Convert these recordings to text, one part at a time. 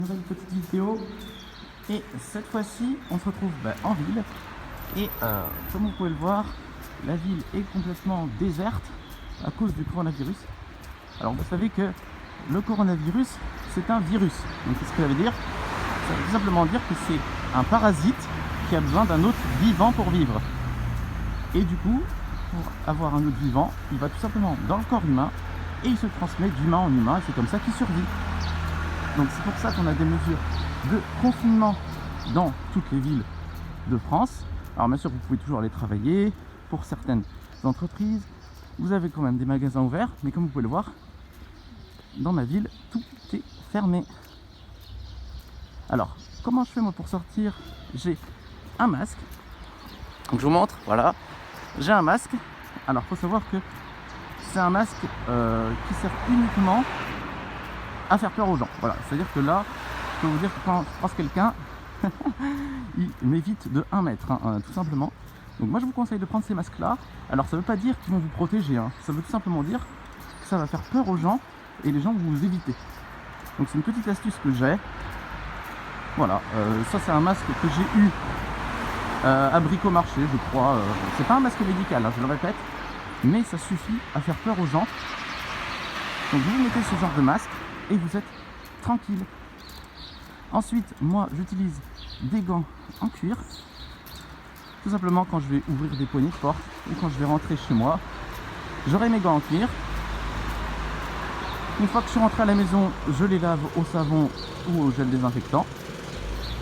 Nouvelle petite vidéo et cette fois-ci on se retrouve en ville et comme vous pouvez le voir, la ville est complètement déserte à cause du coronavirus. Alors vous savez que le coronavirus c'est un virus, donc qu'est-ce que ça veut dire? Ça veut tout simplement dire que c'est un parasite qui a besoin d'un autre vivant pour vivre, et du coup pour avoir un autre vivant il va tout simplement dans le corps humain et il se transmet d'humain en humain et c'est comme ça qu'il survit. Donc c'est pour ça qu'on a des mesures de confinement dans toutes les villes de France. Alors bien sûr vous pouvez toujours aller travailler, pour certaines entreprises, vous avez quand même des magasins ouverts, mais comme vous pouvez le voir, dans ma ville, tout est fermé. Alors, comment je fais moi pour sortir? J'ai un masque, donc je vous montre, voilà, j'ai un masque. Alors il faut savoir que c'est un masque qui sert uniquement à faire peur aux gens. Voilà, c'est-à-dire que là, je peux vous dire que quand je croise quelqu'un, il m'évite de 1 mètre, tout simplement. Donc moi je vous conseille de prendre ces masques-là. Alors ça ne veut pas dire qu'ils vont vous protéger, ça veut tout simplement dire que ça va faire peur aux gens et les gens vont vous éviter. Donc c'est une petite astuce que j'ai. Voilà, ça c'est un masque que j'ai eu à Bricomarché, je crois. C'est pas un masque médical, je le répète, mais ça suffit à faire peur aux gens. Donc vous mettez ce genre de masque et vous êtes tranquille. Ensuite, moi j'utilise des gants en cuir. Tout simplement quand je vais ouvrir des poignées de porte ou quand je vais rentrer chez moi, j'aurai mes gants en cuir. Une fois que je suis rentré à la maison, je les lave au savon ou au gel désinfectant.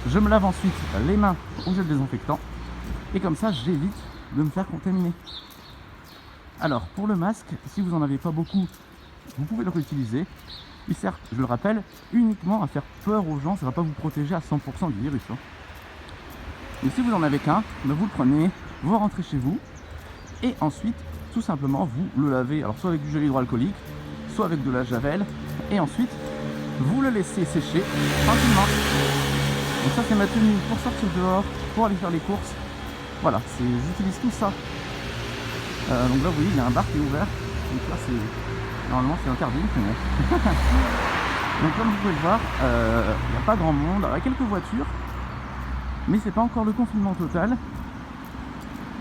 Je me lave ensuite les mains au gel désinfectant. Et comme ça, j'évite de me faire contaminer. Alors, pour le masque, si vous n'en avez pas beaucoup, vous pouvez le réutiliser. Il sert, je le rappelle, uniquement à faire peur aux gens. Ça ne va pas vous protéger à 100% du virus. Et si vous n'en avez qu'un, vous le prenez, vous rentrez chez vous. Et ensuite, tout simplement, vous le lavez. Alors, soit avec du gel hydroalcoolique, soit avec de la javel. Et ensuite, vous le laissez sécher tranquillement. Donc ça, c'est ma tenue pour sortir dehors, pour aller faire les courses. Voilà, j'utilise tout ça. Donc là, vous voyez, il y a un bar qui est ouvert. Donc là, normalement, c'est interdit. Mais... Donc comme vous pouvez le voir, il n'y a pas grand monde. Alors, il y a quelques voitures, mais c'est pas encore le confinement total.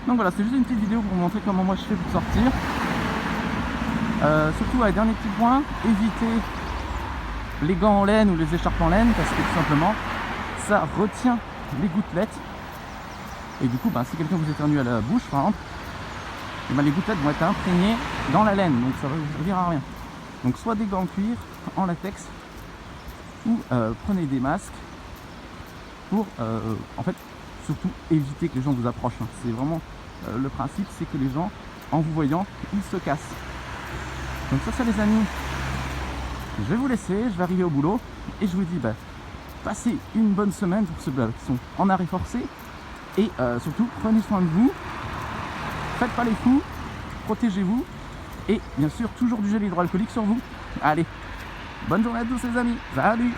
Donc voilà, c'est juste une petite vidéo pour vous montrer comment moi je fais pour sortir. Surtout, un dernier petit point, évitez les gants en laine ou les écharpes en laine, parce que tout simplement, ça retient les gouttelettes. Et du coup, si quelqu'un vous éternue à la bouche, par exemple, les gouttelettes vont être imprégnées dans la laine, donc ça va vous servir à rien. Donc soit des gants en cuir, en latex, ou prenez des masques pour, en fait, surtout éviter que les gens vous approchent. C'est vraiment le principe, c'est que les gens, en vous voyant, ils se cassent. Donc sur ça les amis, je vais vous laisser, je vais arriver au boulot, et je vous dis, passez une bonne semaine pour ceux qui sont en arrêt forcé, et surtout, prenez soin de vous. Faites pas les fous, protégez-vous et bien sûr toujours du gel hydroalcoolique sur vous. Allez, bonne journée à tous les amis, salut!